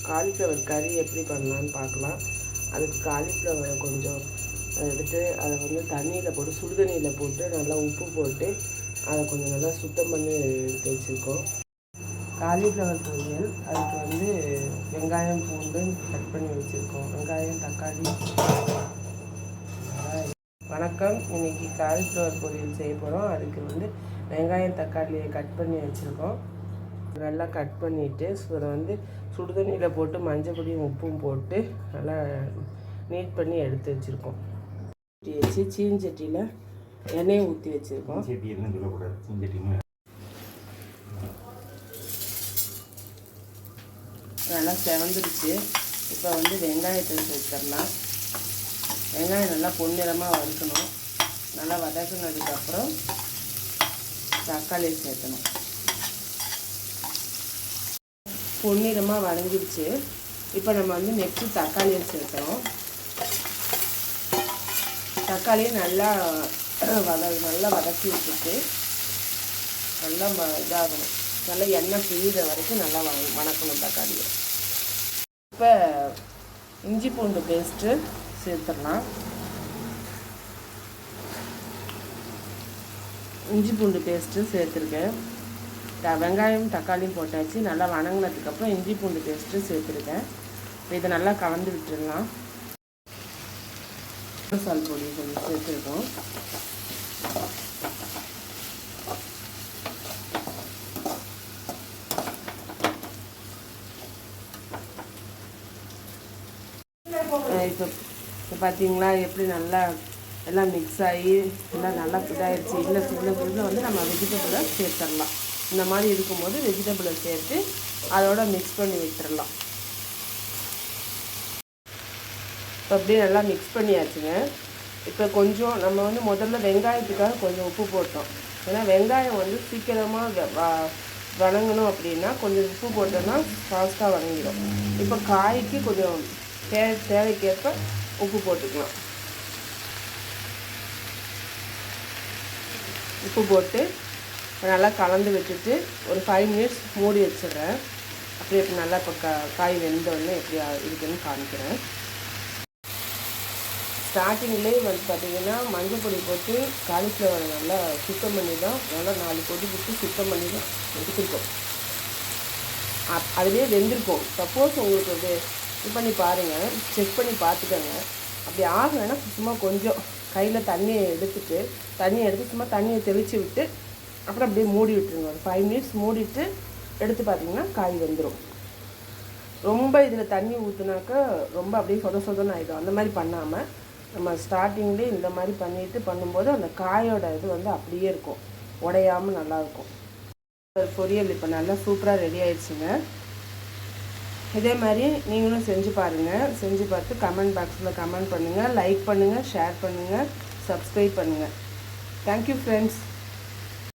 Cauliflower கறி எப்படி பண்ணலான்னு பார்க்கலாம். அதுக்கு காலிஃப்ளவரை கொஞ்சம் எடுத்து அதை வந்து தண்ணியில் போட்டு சுடுதண்ணியில் போட்டு நல்லா உப்பு போட்டு அதை கொஞ்சம் நல்லா சுத்தம் பண்ணி எடுத்து வச்சுருக்கோம். காலிஃப்ளவர் பொரியல் அதுக்கு வந்து வெங்காயம் பூண்டு கட் பண்ணி வச்சுருக்கோம். வெங்காயம் தக்காளி. வணக்கம், இன்றைக்கி காலிஃப்ளவர் பொரியல் செய்ய போகிறோம். அதுக்கு வந்து வெங்காயம் தக்காளியை கட் பண்ணி வச்சுருக்கோம். நல்லா கட் பண்ணிவிட்டு அதை வந்து சுடுதண்ணியில் போட்டு மஞ்சள் பொடியும் உப்பும் போட்டு நல்லா நீட் பண்ணி எடுத்து வச்சுருக்கோம். ஊற்றி வச்சு சீஞ்சட்டியில் எண்ணெயை ஊற்றி வச்சுருக்கோம். நல்லா செவந்துருச்சு. இப்போ வந்து வெங்காயத்தை சேர்த்துடலாம். வெங்காயம் நல்லா பொன்னிறமாக வறுக்கணும். நல்லா வதக்குனதுக்கப்புறம் தக்காளியை சேர்த்தணும். பொன்னிறமாக வதங்கிடுச்சு. இப்போ நம்ம வந்து நெக்ஸ்ட்டு தக்காளியை சேர்த்துறோம். தக்காளியை நல்லா வதக்கி விட்டுட்டு நல்லா இதாகணும். நல்லா எண்ணெய் பிரிகிற வரைக்கும் நல்லா வதக்கணும் தக்காளியை. இப்போ இஞ்சி பூண்டு பேஸ்ட்டு சேர்த்துடலாம். இஞ்சி பூண்டு பேஸ்ட்டு சேர்த்துருக்கேன். வெங்காயம் தக்காளியும் போட்டாச்சு. நல்லா வணங்கினதுக்கப்புறம் இஞ்சி பூண்டு பேஸ்ட்டு சேர்த்துருக்கேன். இப்போ இதை நல்லா கலந்து விட்டுடலாம். மசால் பொடி கொஞ்சம் சேர்த்துருக்கோம். இப்போ பார்த்தீங்களா எப்படி நல்லா எல்லாம் மிக்ஸ் ஆகி எல்லாம் நல்லா இதாகிடுச்சு. இதில் வந்து நம்ம வெஜிடபிளை சேர்த்துடலாம். இந்த மாதிரி இருக்கும்போது வெஜிடபிளை சேர்த்து அதோட மிக்ஸ் பண்ணி விட்டுடலாம். இப்போ அப்படியே நல்லா மிக்ஸ் பண்ணியாச்சுங்க. இப்போ கொஞ்சம் நம்ம வந்து முதல்ல வெங்காயத்துக்காக கொஞ்சம் உப்பு போட்டோம். ஏன்னா வெங்காயம் வந்து சீக்கிரமாக வணங்கணும் அப்படின்னா கொஞ்சம் உப்பு போட்டோன்னா ஃபாஸ்ட்டாக வணங்கிடும். இப்போ காய்க்கு கொஞ்சம் தேவைக்கேற்ப உப்பு போட்டுக்கலாம். உப்பு போட்டு நல்லா கலந்து விட்டுட்டு ஒரு 5 மினிட்ஸ் மூடி வச்சிடுறேன். அப்படியே இப்போ நல்லா இப்போ காய் வெந்தோடனே எப்படி இருக்குன்னு காமிக்கிறேன். ஸ்டார்டிங்லேயே வந்து பார்த்திங்கன்னா மஞ்சள் பொடி போட்டு காலிஃப்ளவரை நல்லா சுத்தம் பண்ணி தான் நல்லா 4 பொடி போட்டு சுத்தம் பண்ணி தான் எடுத்துருக்கோம். அதுலேயே வெந்திருக்கும். சப்போஸ் உங்களுக்கு இது பண்ணி பாருங்கள், செக் பண்ணி பார்த்துக்கோங்க. அப்படி ஆகலைன்னா சும்மா கொஞ்சம் கையில் தண்ணியை எடுத்து சும்மா தண்ணியை தெளித்து விட்டு அப்புறம் அப்படியே மூடி விட்டுருங்க. ஒரு 5 மினிட்ஸ் மூடிட்டு எடுத்து பார்த்திங்கன்னா காய் வெந்துடும். ரொம்ப இதில் தண்ணி ஊற்றுனாக்கா ரொம்ப அப்படியே சொதன்னு ஆகிடும். அந்த மாதிரி பண்ணாமல் நம்ம ஸ்டார்டிங்லேயே இந்த மாதிரி பண்ணும்போது அந்த காயோட இது வந்து அப்படியே இருக்கும், உடையாமல் நல்லாயிருக்கும். பொரியல் இப்போ நல்லா சூப்பராக ரெடி ஆயிடுச்சுங்க. இதே மாதிரி நீங்களும் செஞ்சு பாருங்கள். செஞ்சு பார்த்து கமெண்ட் பாக்ஸில் கமெண்ட் பண்ணுங்கள், லைக் பண்ணுங்கள், ஷேர் பண்ணுங்கள், சப்ஸ்கிரைப் பண்ணுங்கள். Thank you friends.